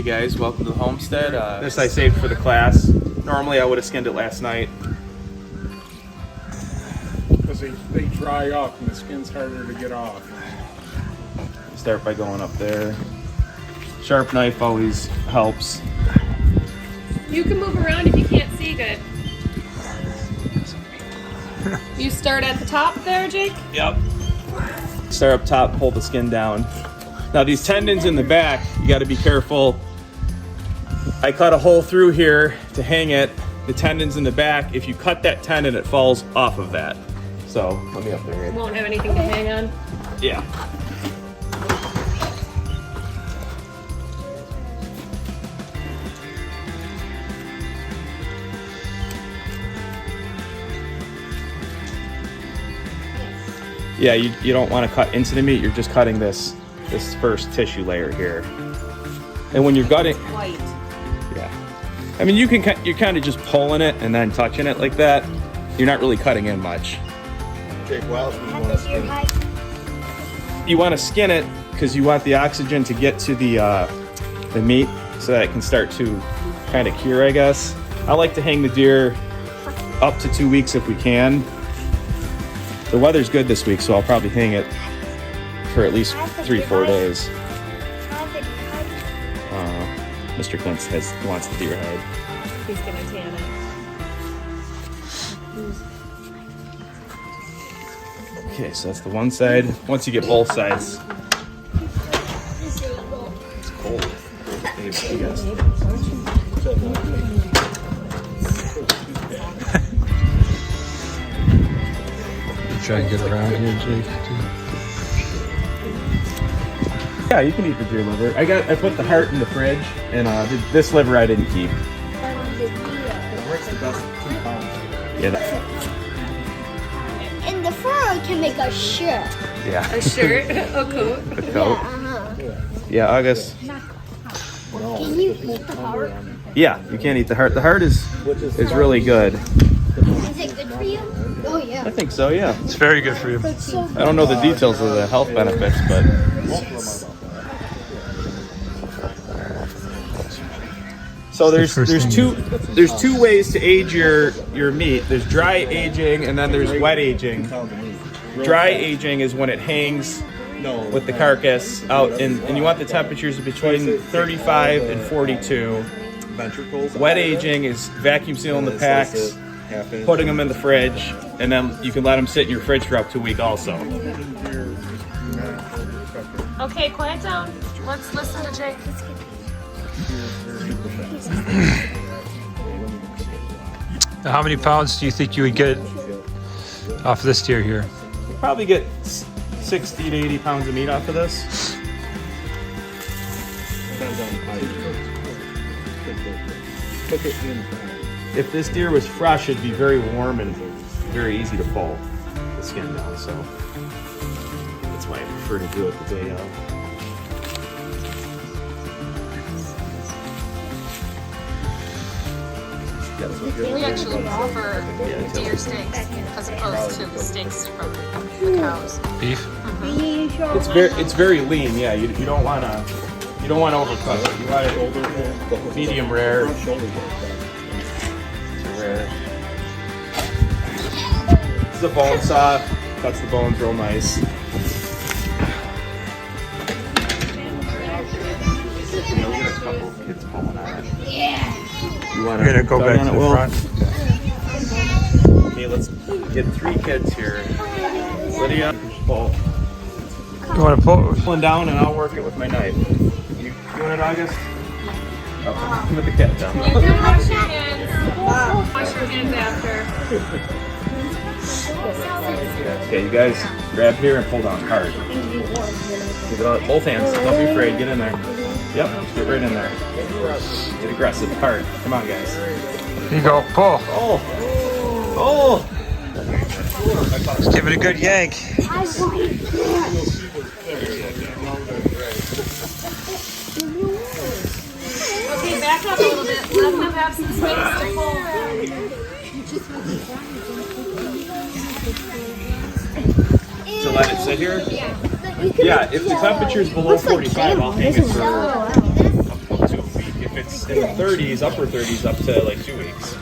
guys, welcome to the homestead. This I saved for the class. Normally I would have skinned it last night. Because they dry up and the skin's harder to get off. Start by going up there. Sharp knife always helps. You can move around if you can't see good. You start at the top there, Jake? Yep. Start up top, pull the skin down. Now these tendons in the back, you got to be careful. I cut a hole through here to hang it. The tendons in the back, if you cut that tendon, it falls off of that. So, let me up there. Won't have anything to hang on. Yeah. Yeah, you don't want to cut into the meat. You're just cutting this first tissue layer here. And when you're gutting, White. yeah. I mean, you're kind of just pulling it and then touching it like that. You're not really cutting in much. Jake, well, You want to skin it because you want the oxygen to get to the meat so that it can start to kind of cure, I guess. I like to hang the deer up to 2 weeks if we can. The weather's good this week, so I'll probably hang it for at least 3-4 days. Mr. Clintz wants the deer hide. He's gonna tan it. Okay, so that's the one side. Once you get both sides, it's cold. You guys. Try and get around here, Jake. Yeah, you can eat the deer liver. I put the heart in the fridge, and this liver I didn't keep. where's the best 2 pounds? Yeah, And the fur can make a shirt. yeah. A shirt, a coat. A coat. Yeah, August. Can you eat the heart? Yeah, you can't eat the heart. The heart is really good. Is it good for you? Oh yeah. I think so. Yeah. It's very good for you. It's so I don't know the details of the health benefits, but so there's two ways to age your meat. There's dry aging and then there's wet aging. Dry aging is when it hangs with the carcass out, and you want the temperatures between 35 and 42. Wet aging is vacuum sealing the packs, putting them in the fridge, and then you can let them sit in your fridge for up to a week also. Okay, quiet down. Let's listen to Jake. Now, how many pounds do you think you would get off this deer here? You probably get 60 to 80 pounds of meat off of this. If this deer was fresh, it'd be very warm and very easy to pull the skin down, so that's why I prefer to do it the day of. We actually prefer deer steaks as opposed to the steaks from the cows. Beef? It's very lean. Yeah, you don't want to overcook it. You want it medium rare. To rare. This is a bone saw. Cuts the bones real nice. We'll get a couple of kids pulling on it. yeah. You want We're gonna go back to the front. Okay, let's get 3 kids here. Lydia, pull. You want to pull? Pulling down, and I'll work it with my knife. You want it, August? Oh, come with the cat down. You can wash your hands. Wash your hands after. Okay, you guys grab here and pull down hard. Give it out, both hands. Don't be afraid. Get in there. Yep, get right in there. Get aggressive, hard. Come on, guys. Here you go, pull. Oh! Oh! Let's give it a good yank. Okay, back up a little bit. Let them have some space to pull. To let it sit here? Yeah, if the temperature is below 45, I'll hang it for up to a week. it's in the 30s, upper 30s, up to like 2 weeks.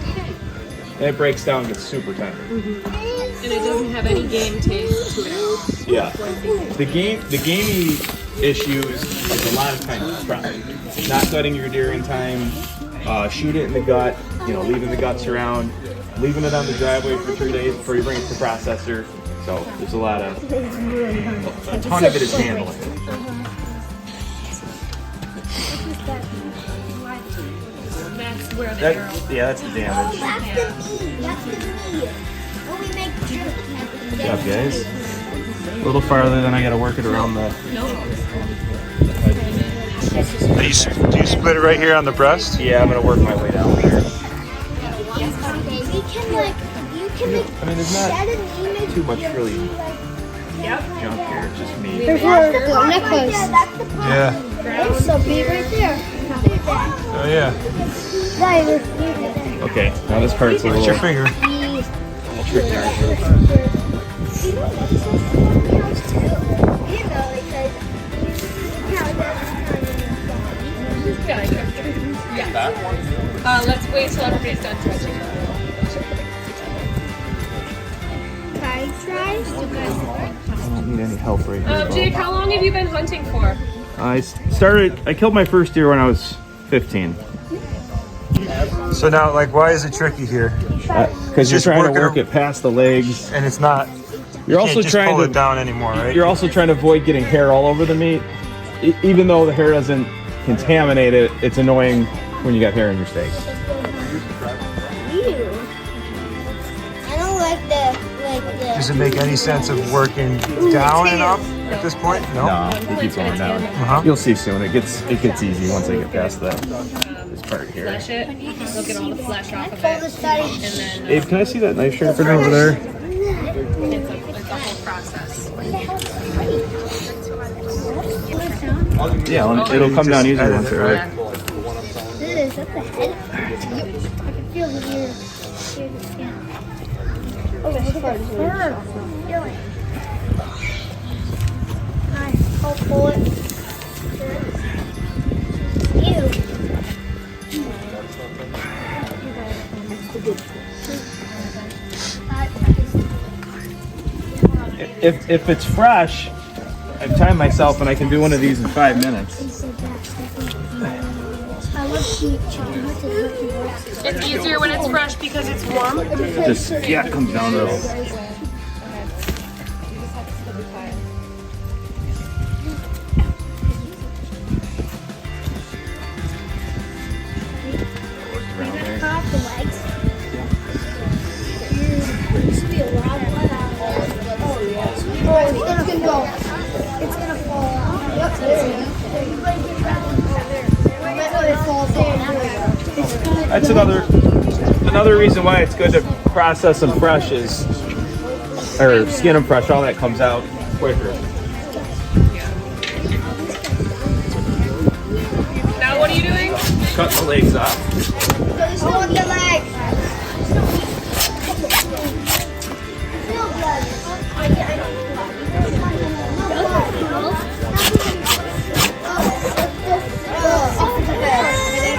And it breaks down, and gets super tender. And it doesn't have any game taste to it at all. Yeah. The gamey issue is a lot of times prep. Not gutting your deer in time, shoot it in the gut, leaving the guts around, leaving it on the driveway for 3 days before you bring it to processor. So there's a ton of it is handling. That's where the arrow. That's the damage. That's the meat. When we make jerky. Good job, guys. A little farther, then I gotta work it around the. Do you split it right here on the breast? Yeah, I'm gonna work my way down there. You can make I mean, there's not that an image too much really Yep. junk here. It's just me. There's your necklace. That's the problem. Yeah. There's a bee right there. Oh yeah. Okay, now this part's a What's your little finger? tricky. Let's wait till everybody's done touching. I don't need any help right now. Jake, how long have you been hunting for? I killed my first deer when I was 15. So now, like, why is it tricky here? Because you're Just trying to working work it past the legs. And it's not. You're You also can't just trying pull to it down anymore, right? You're also trying to avoid getting hair all over the meat. Even though the hair doesn't contaminate it, it's annoying when you got hair in your steaks. I don't like the Does it make any sense of working down and up at this point? No. No, you keep going down. Uh-huh. You'll see soon. It gets easy once I get past this part here. Flesh it. Look at all the flesh off of all it. the study. And then Abe, can I see that knife sharpener over there? it's a whole process. Yeah, it'll come down easier once it right. Is that the head? I can feel the ear. Hear the skin. Oh, this part is really soft. Nice. I'll pull it. If it's fresh, I've timed myself and I can do one of these in 5 minutes. It's easier when it's fresh because it's warm. Just it comes down to it. Off the legs. There used to be a lot of blood out of there. Oh, yeah. Oh, it's gonna go. It's gonna fall out. Yep, there you go. It falls down. That's another reason why it's good to process them fresh or skin them fresh. All that comes out quicker. Now what are you doing? Cut the legs off. Just hold the legs.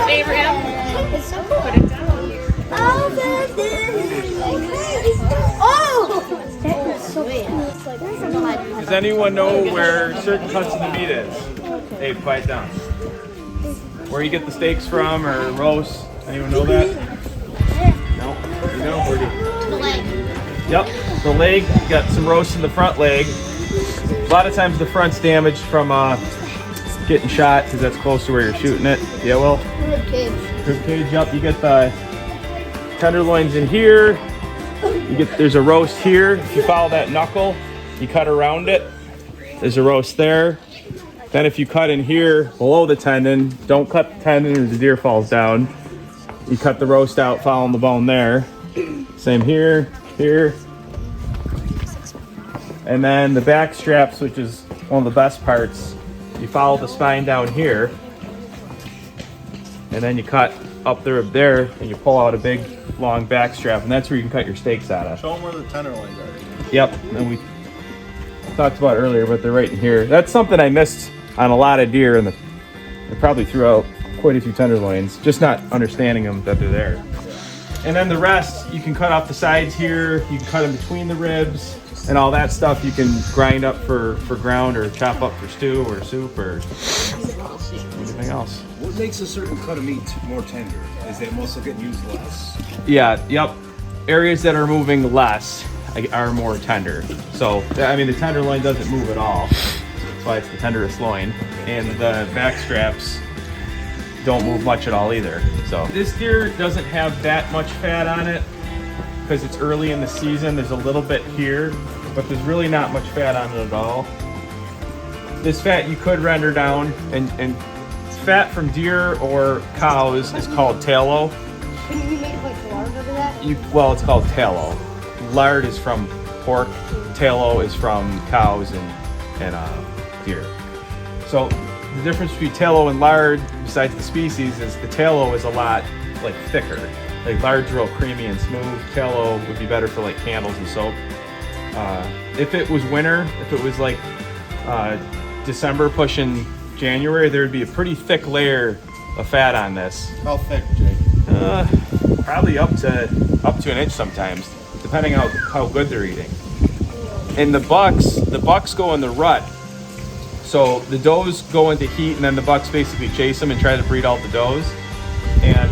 Abraham, put it down. Oh! That was so cool. Does anyone know where certain cuts of the meat is? Hey, quiet down. Where you get the steaks from or roast? Anyone know that? No? You know? Where do you? The leg. Yep, the leg. You got some roast in the front leg. A lot of times the front's damaged from getting shot because that's close to where you're shooting it. Yeah, well, rib cage up. You get the tenderloins in here. There's a roast here. If you follow that knuckle, you cut around it. There's a roast there. Then if you cut in here below the tendon, don't cut the tendon or the deer falls down. You cut the roast out following the bone there. Same here, here. And then the back straps, which is one of the best parts, you follow the spine down here. And then you cut up there and you pull out a big long back strap, and that's where you can cut your steaks out of. Show them where the tenderloins are. Yep, and we talked about it earlier, but they're right in here. That's something I missed on a lot of deer, and I probably threw out quite a few tenderloins, just not understanding them that they're there. And then the rest, you can cut off the sides here, you can cut in between the ribs, and all that stuff you can grind up for ground or chop up for stew or soup or anything else. What makes a certain cut of meat more tender? Is that muscle getting used less? Yeah, yep. Areas that are moving less are more tender. So, I mean, the tenderloin doesn't move at all. That's why it's the tenderest loin. And the back straps don't move much at all either. So this deer doesn't have that much fat on it because it's early in the season. There's a little bit here, but there's really not much fat on it at all. This fat you could render down, and fat from deer or cows is called tallow. Can you make like lard over that? Well, it's called tallow. Lard is from pork. Tallow is from cows and deer. So the difference between tallow and lard, besides the species, is the tallow is a lot like thicker. Like lard's real creamy and smooth. Tallow would be better for like candles and soap. If it was winter, if it was like December pushing January, there would be a pretty thick layer of fat on this. How thick, Jake? Probably up to an inch sometimes, depending on how good they're eating. And the bucks go in the rut. So the does go into heat, and then the bucks basically chase them and try to breed out the does. And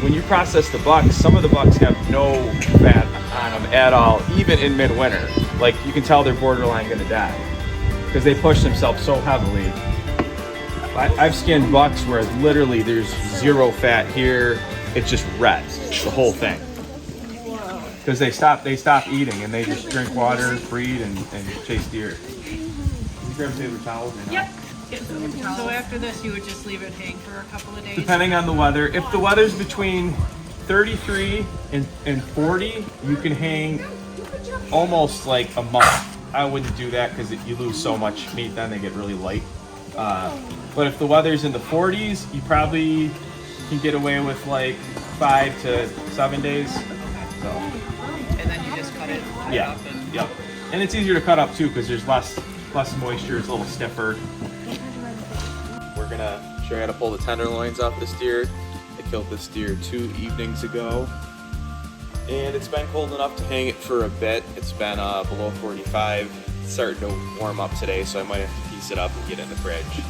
when you process the bucks, some of the bucks have no fat on them at all, even in midwinter. Like you can tell they're borderline gonna die because they push themselves so heavily. I've skinned bucks where literally there's zero fat here. It's just red, the whole thing. Because they stop eating and they just drink water, breed, and chase deer. You grab paper towels? Yep. So after this, you would just leave it hang for a couple of days? Depending on the weather. If the weather's between 33 and 40, you can hang almost like a month. I wouldn't do that because you lose so much meat, then they get really light. But if the weather's in the 40s, you probably can get away with like 5 to 7 days. So. And then you just cut it Yeah. up and... Yep. And it's easier to cut up too because there's less moisture. It's a little stiffer. We're gonna show you how to pull the tenderloins off this deer. I killed this deer 2 evenings ago, and it's been cold enough to hang it for a bit. It's been below 45. It's starting to warm up today, so I might have to piece it up and get it in the fridge.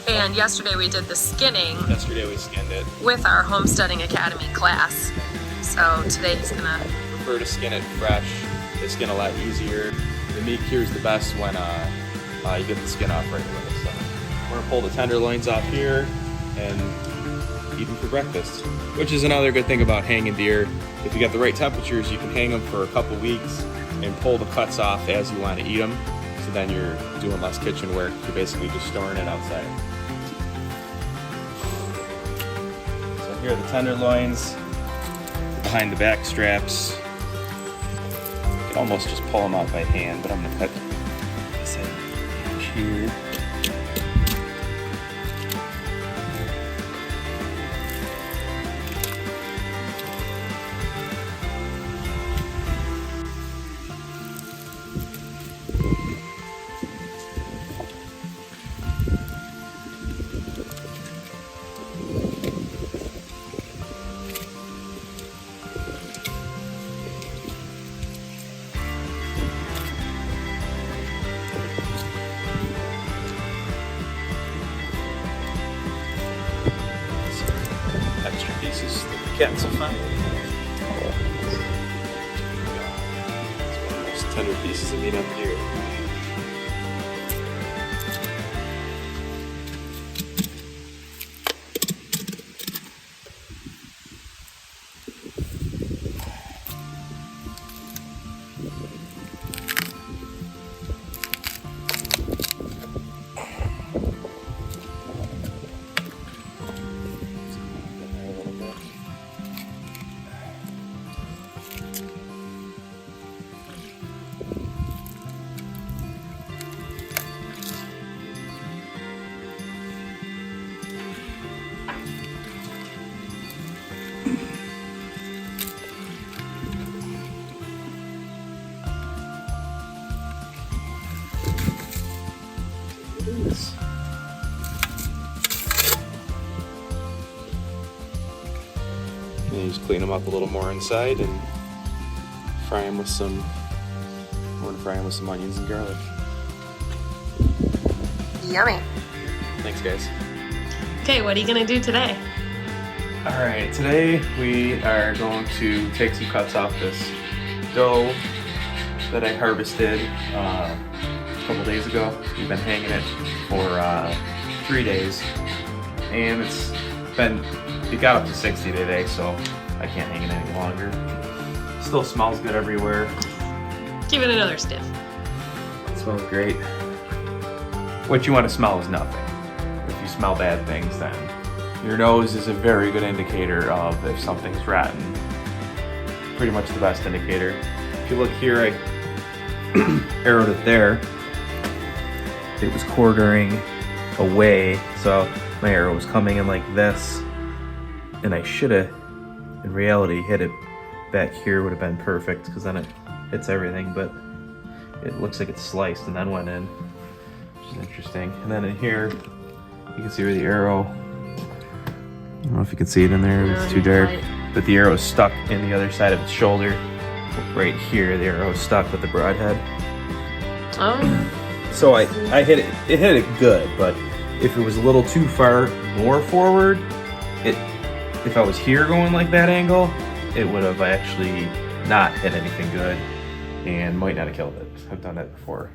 And yesterday we did the skinning Yesterday we skinned it. with our Homesteading Academy class. So today he's gonna... Prefer to skin it fresh. They skin a lot easier. The meat cures the best when you get the skin off right away. So we're gonna pull the tenderloins off here and eat them for breakfast. Which is another good thing about hanging deer. If you got the right temperatures, you can hang them for a couple weeks and pull the cuts off as you want to eat them. So then you're doing less kitchen work. You're basically just storing it outside. So here are the tenderloins behind the back straps. You can almost just pull them out by hand, but I'm gonna cut this edge here. Extra pieces that the cats will find. It's one of the most tender pieces of meat on the deer. And you just clean them up a little more inside and fry them with some. I'm gonna fry them with some onions and garlic. Yummy. Thanks, guys. Okay, what are you gonna do today? All right, today we are going to take some cuts off this dough that I harvested a couple days ago. We've been hanging it for 3 days, and it got up to 60 today, so I can't hang it any longer. Still smells good everywhere. Give it another stiff. It smells great. What you want to smell is nothing. If you smell bad things, then your nose is a very good indicator of if something's rotten. Pretty much the best indicator. If you look here, I arrowed it there. It was quartering away, so my arrow was coming in like this, and I should have, in reality, hit it back here. Would have been perfect because then it hits everything, but it looks like it's sliced and then went in, which is interesting. And then in here, you can see where the arrow, I don't know if you can see it in there, it's too dark, but the arrow is stuck in the other side of its shoulder. Right here, the arrow is stuck with the broadhead. Oh. So I hit it, it hit it good, but if it was a little too far more forward, if I was here going like that angle, it would have actually not hit anything good and might not have killed it. I've done that before.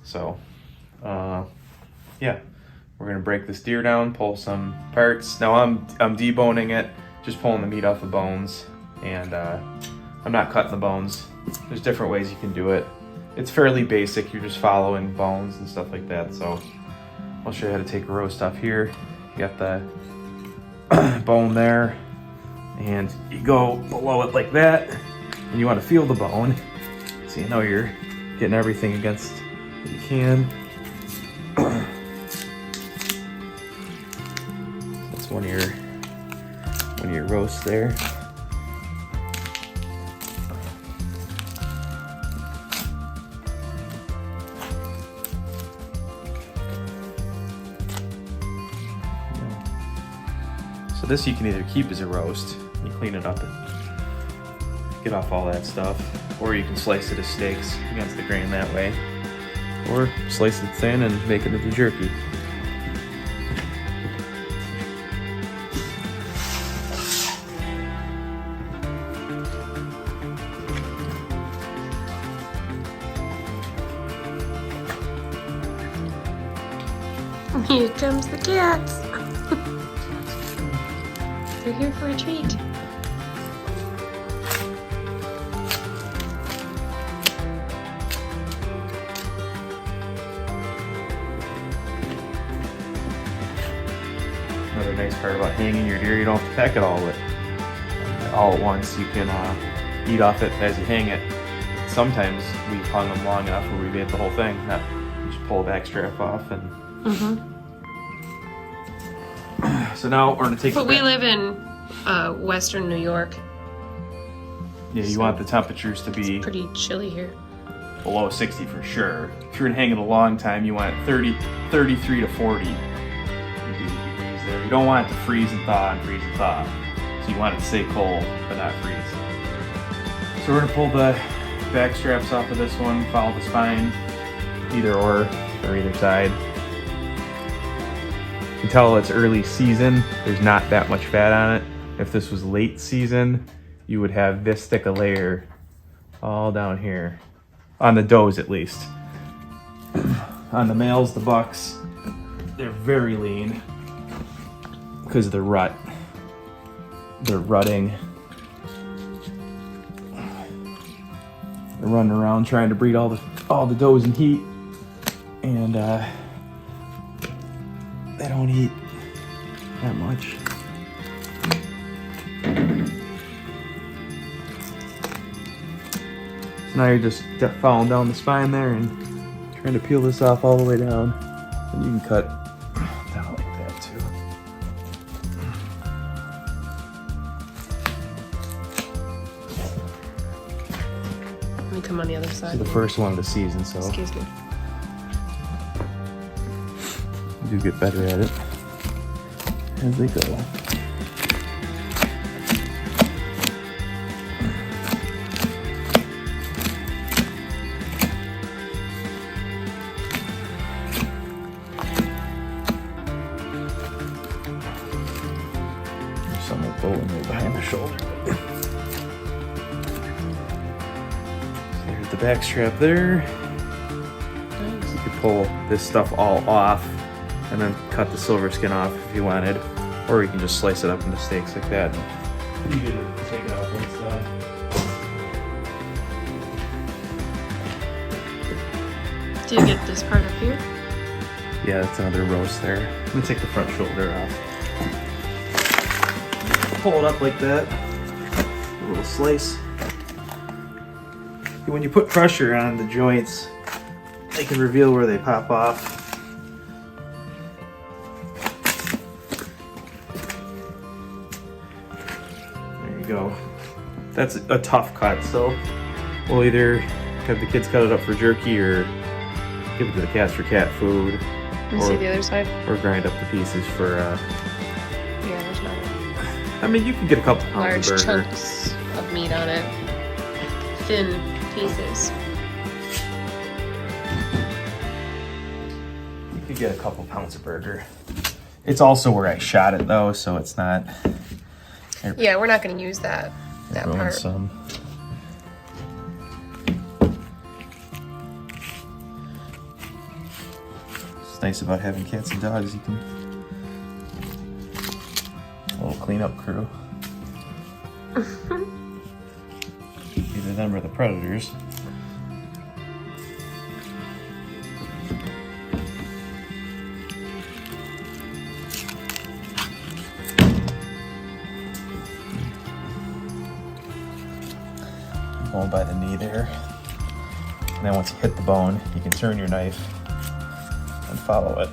So, yeah, we're gonna break this deer down, pull some parts. Now I'm deboning it, just pulling the meat off the bones, and I'm not cutting the bones. There's different ways you can do it. It's fairly basic. You're just following bones and stuff like that. So I'll show you how to take a roast off here. You got the bone there, and you go below it like that, and you want to feel the bone, so you know you're getting everything against what you can. That's one of your roasts there. So this you can either keep as a roast, you clean it up and get off all that stuff, or you can slice it as steaks against the grain that way, or slice it thin and make it into jerky. Here comes the cats. They're here for a treat. Another nice part about hanging your deer, you don't have to pack it all at once. You can eat off it as you hang it. Sometimes we've hung them long enough where we've ate the whole thing. You just pull a back strap off and. So now we're gonna take. But we live in Western New York. Yeah, you want the temperatures to be Pretty chilly here. below 60 for sure. If you're gonna hang it a long time, you want 33 to 40 degrees there. You don't want it to freeze and thaw and freeze and thaw. So you want it to stay cold but not freeze. So we're gonna pull the back straps off of this one, follow the spine, either or either side. You can tell it's early season, there's not that much fat on it. If this was late season, you would have this thick a layer all down here. On the does at least. On the males, the bucks, they're very lean because of the rut. They're rutting. They're running around trying to breed all the does in heat, and they don't eat that much. So now you're just following down the spine there and trying to peel this off all the way down. And you can cut down like that too. Let me come on the other This side. is the first one of the season, so Excuse me. you do get better at it as they go. bowling right behind the shoulder. There's the back strap there. You could pull this stuff all off and then cut the silver skin off if you wanted, or you can just slice it up into steaks like that. You can take it off once done. Do you get this part up here? Yeah, that's another roast there. I'm gonna take the front shoulder off. Pull it up like that. A little slice. When you put pressure on the joints, they can reveal where they pop off. There you go. That's a tough cut, so we'll either have the kids cut it up for jerky or give it to the cats for cat food. Let me see the other side. Or grind up the pieces for, Yeah, there's not I mean, you can get a couple pounds large of burger. chunks of meat on it. Thin pieces. You could get a couple pounds of burger. It's also where I shot it though, so it's not. Yeah, we're not going to use that ruin part. some. It's nice about having cats and dogs. You can a little cleanup crew. Either them or the predators. Going by the knee there. And then once you hit the bone, you can turn your knife and follow it.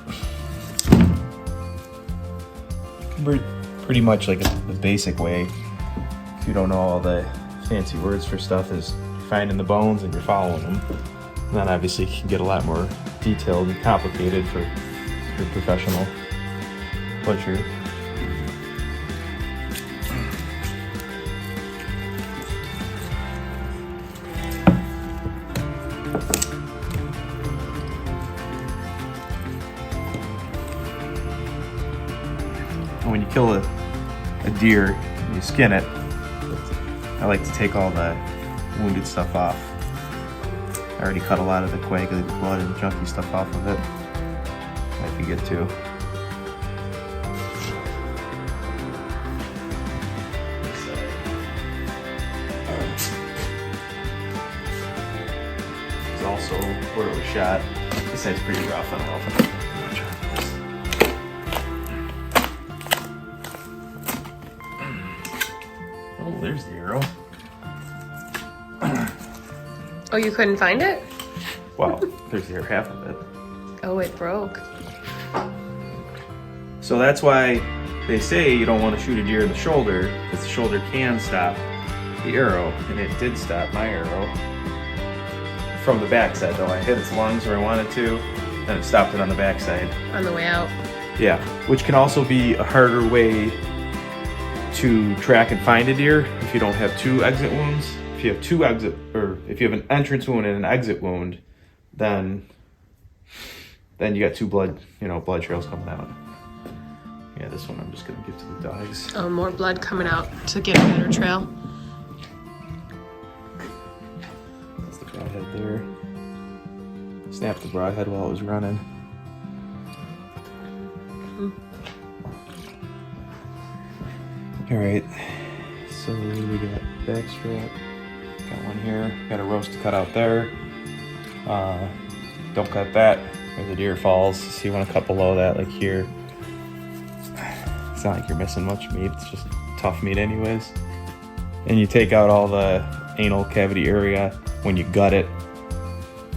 Pretty much like the basic way, if you don't know all the fancy words for stuff, is finding the bones and you're following them. And then obviously it can get a lot more detailed and complicated for your professional butcher. When you kill a deer and you skin it, I like to take all the wounded stuff off. I already cut a lot of the coagulated blood and junky stuff off of it. Might be good too. It's also where it was shot. This side's pretty rough. I don't know if I'm gonna try this. Oh, there's the arrow. Oh, you couldn't find it? Well, there's the other half of it. Oh, it broke. So that's why they say you don't want to shoot a deer in the shoulder, because the shoulder can stop the arrow, and it did stop my arrow. From the backside though, I hit its lungs where I wanted to, and it stopped it on the backside. On the way out. Yeah, which can also be a harder way to track and find a deer if you don't have two exit wounds. If you have two exit, or if you have an entrance wound and an exit wound, then you got two blood trails coming out. Yeah, this one I'm just gonna give to the dogs. Oh, more blood coming out to get a better trail. That's the broadhead there. Snapped the broadhead while it was running. All right, so we got back strap. Got one here. Got a roast to cut out there. Don't cut that where the deer falls. So you want to cut below that, like here. It's not like you're missing much meat. It's just tough meat anyways. And you take out all the anal cavity area when you gut it.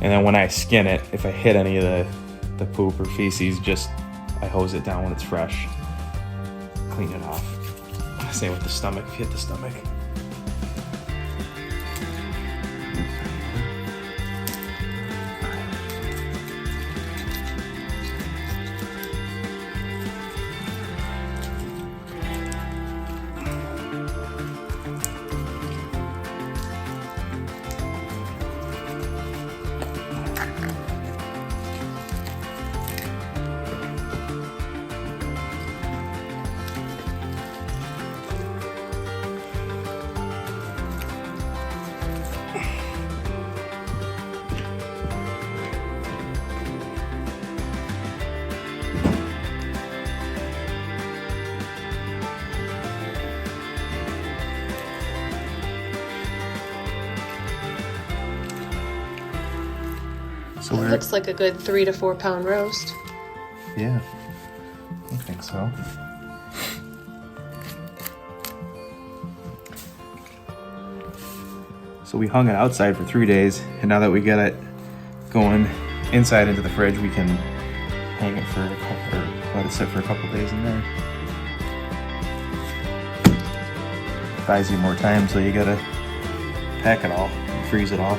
And then when I skin it, if I hit any of the poop or feces, I hose it down when it's fresh. Clean it off. Same with the stomach, if you hit the stomach. So we're Looks like a good 3 to 4 pound roast. yeah, I think so. So we hung it outside for 3 days, and now that we get it going inside into the fridge, we can hang it for a couple, or let it sit for a couple days in there. Buys you more time, so you gotta pack it all, and freeze it all.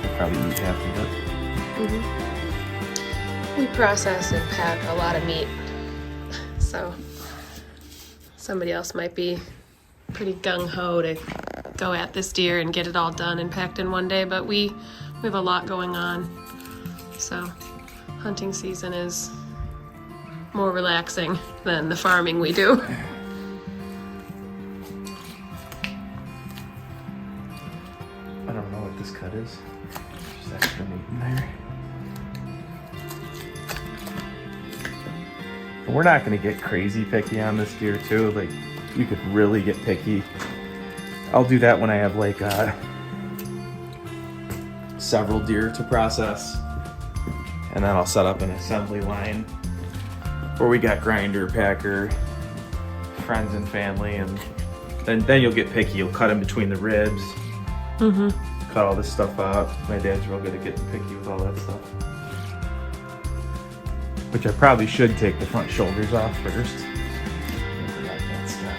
I'll probably eat half of it. We process and pack a lot of meat, so somebody else might be pretty gung-ho to go at this deer and get it all done and packed in one day, but we have a lot going on, so hunting season is more relaxing than the farming we do. I don't know what this cut is. Just extra meat in there. But we're not gonna get crazy picky on this deer too. Like, you could really get picky. I'll do that when I have like several deer to process, and then I'll set up an assembly line where we got grinder, packer, friends and family, and then you'll get picky. You'll cut in between the ribs. Cut all this stuff out. My dad's real good at getting picky with all that stuff. Which I probably should take the front shoulders off first. I forgot that stuff.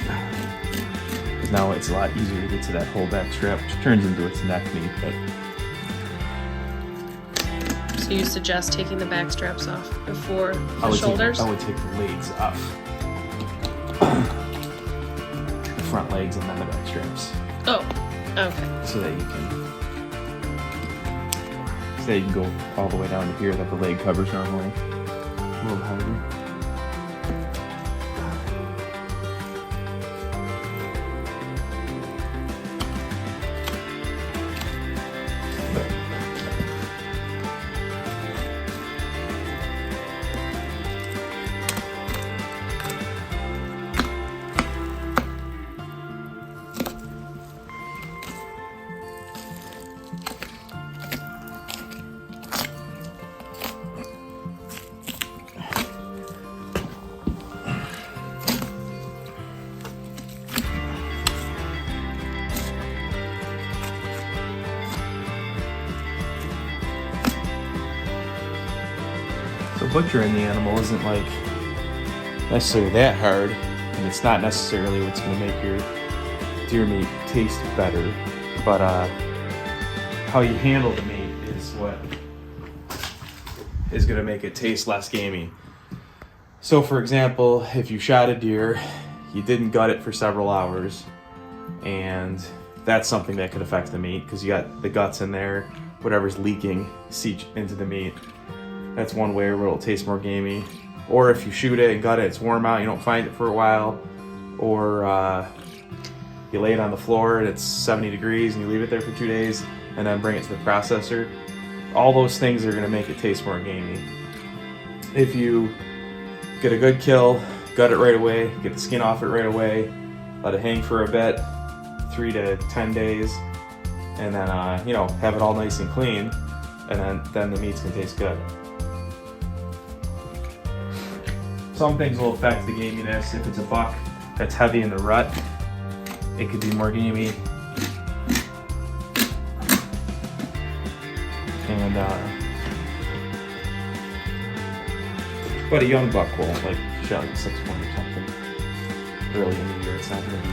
Because now it's a lot easier to get to that whole back strap, which turns into its neck meat. But So you suggest taking the back straps off before I the shoulders? would take the legs off. The front legs and then the back straps. Oh, okay. So that you can go all the way down to here that the leg covers normally. A little harder. So butchering the animal isn't like necessarily that hard, and it's not necessarily what's going to make your deer meat taste better, but how you handle the meat is what is going to make it taste less gamey. So for example, if you shot a deer, you didn't gut it for several hours, and that's something that could affect the meat because you got the guts in there, whatever's leaking seep into the meat. That's one way where it'll taste more gamey. Or if you shoot it and gut it, it's warm out, you don't find it for a while, or you lay it on the floor and it's 70 degrees and you leave it there for 2 days and then bring it to the processor. All those things are gonna make it taste more gamey. If you get a good kill, gut it right away, get the skin off it right away, let it hang for a bit, 3 to 10 days, and then have it all nice and clean, and then the meat's gonna taste good. Some things will affect the gaminess. If it's a buck that's heavy in the rut, it could be more gamey. And but a young buck will, like, shot like 6 point or something early in the year. It's not gonna be.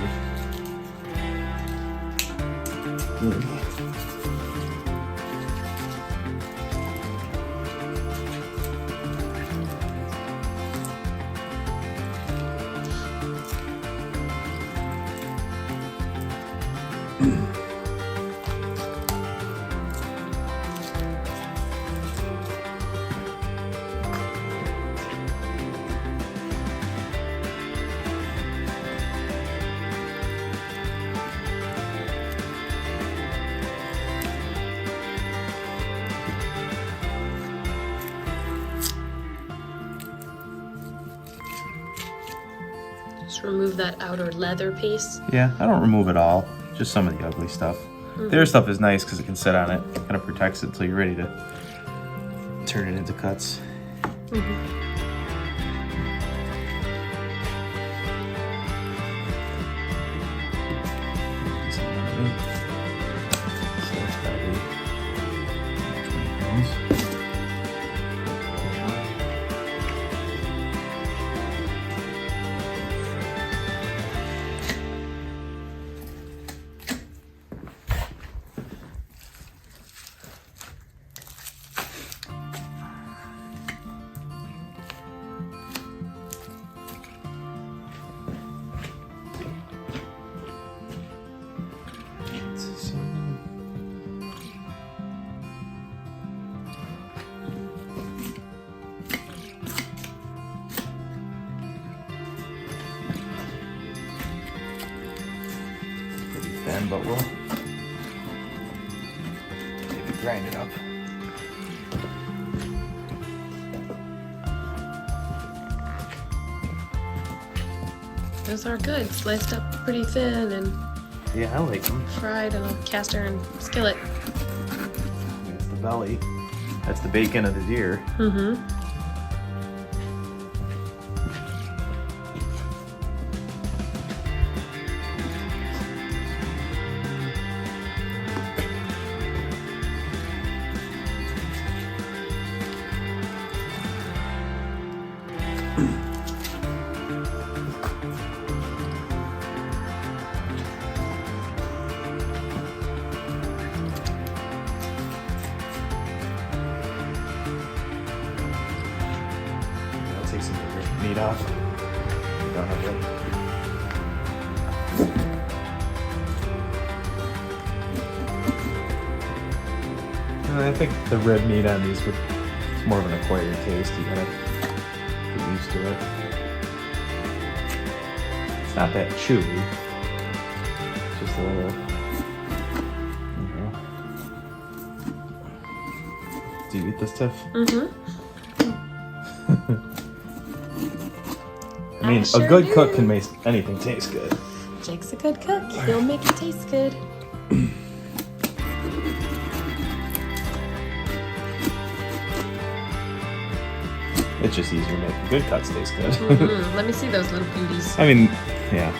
Just remove that outer leather piece. Yeah, I don't remove it all. Just some of the ugly stuff. The other stuff is nice because it can sit on it. Kind of protects it until you're ready to turn it into cuts. So it's probably 20 pounds. Thin, but we'll maybe grind it up. Those are good, sliced up pretty thin and Yeah, I like them. fried in a cast iron skillet. That's the belly. That's the bacon of the deer. Mm-hmm. I'll take some of the meat off. Don't have it. I think the red meat on these would, it's more of an acquired taste. You gotta get used to it. It's not that chewy. It's just a little. Do you eat this, Tiff? Mm-hmm. I mean, sure a good do. cook can make anything taste good. Jake's a good cook. He'll make it taste good. It's just easier making good cuts taste good. Let me see those little beauties. I mean, yeah.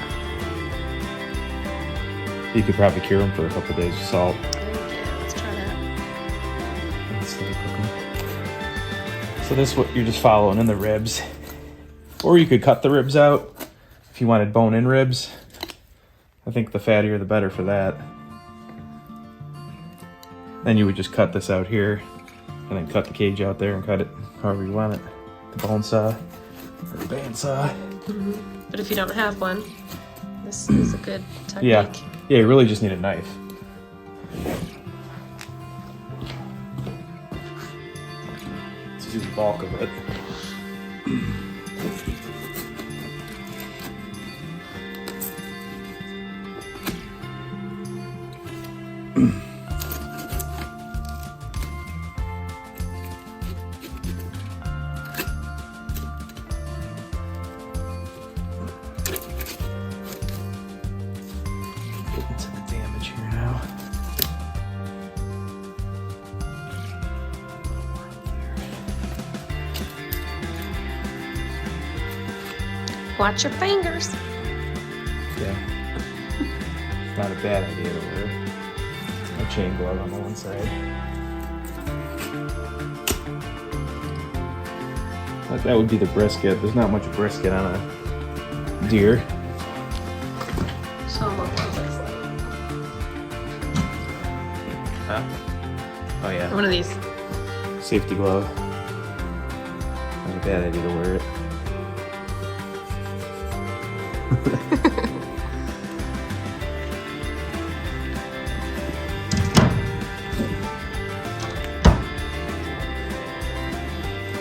You could probably cure them for a couple days with salt. Yeah, let's try that. And stay cooking. So this what you're just following in the ribs. Or you could cut the ribs out if you wanted bone-in ribs. I think the fattier the better for that. Then you would just cut this out here and then cut the cage out there and cut it however you want it. The bone saw or the band saw. But if you don't have one, this is a good technique. Yeah. Yeah, you really just need a knife. To do the bulk of it. Getting to the damage here now. Watch your fingers. Yeah. Not a bad idea to wear a chain glove on the one side. That would be the brisket. There's not much brisket on a deer. Show 'em what one looks Huh? Oh like. yeah. One of these. Safety glove. Not a bad idea to wear it.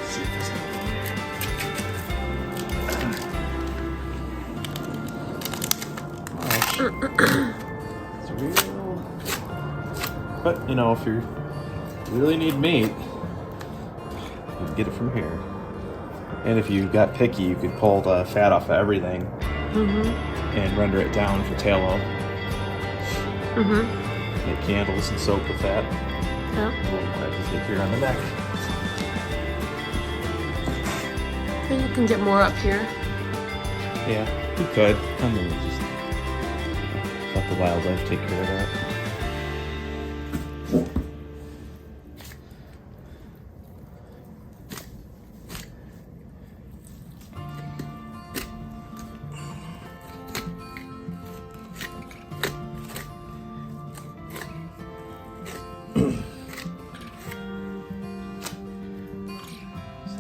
See if there's anything there. It's real. But you know, if you really need meat, you can get it from here. And if you got picky, you could pull the fat off of everything and render it down for tallow. Make candles and soak with that. Yeah. Just get here on the neck. And you can get more up here. Yeah, we could. I'm gonna just let the wildlife take care of that.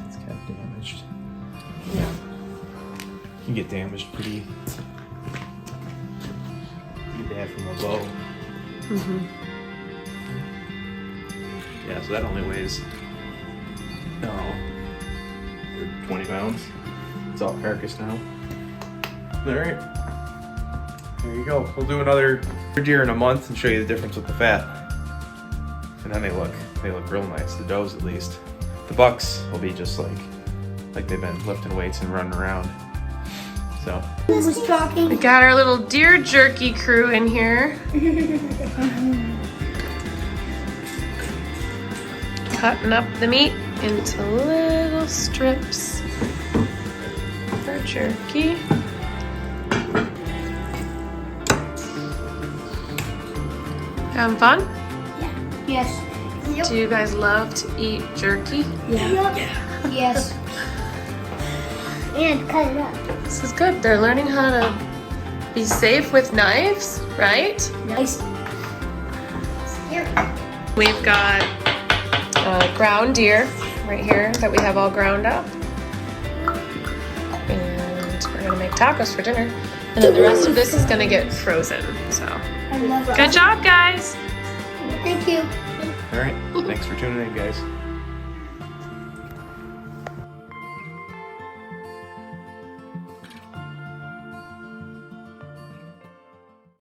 It's kind of damaged. Yeah. Can get damaged pretty bad from a bow. Yeah, so that only weighs 20 pounds. It's all carcass now. All right, there you go. We'll do another deer in a month and show you the difference with the fat. And then they look real nice. The does, at least. The bucks will be just like they've been lifting weights and running around. So. Was talking. We got our little deer jerky crew in here. Cutting up the meat into little strips for jerky. Having fun? Yes. Yep. Do you guys love to eat jerky? Yep. Yes. And cut it up. This is good. They're learning how to be safe with knives, right? Nice. Here. We've got ground deer right here that we have all ground up. And we're gonna make tacos for dinner. And then the rest of this is gonna get frozen, so. I love it. Good job, guys! Thank you. All right, thanks for tuning in, guys.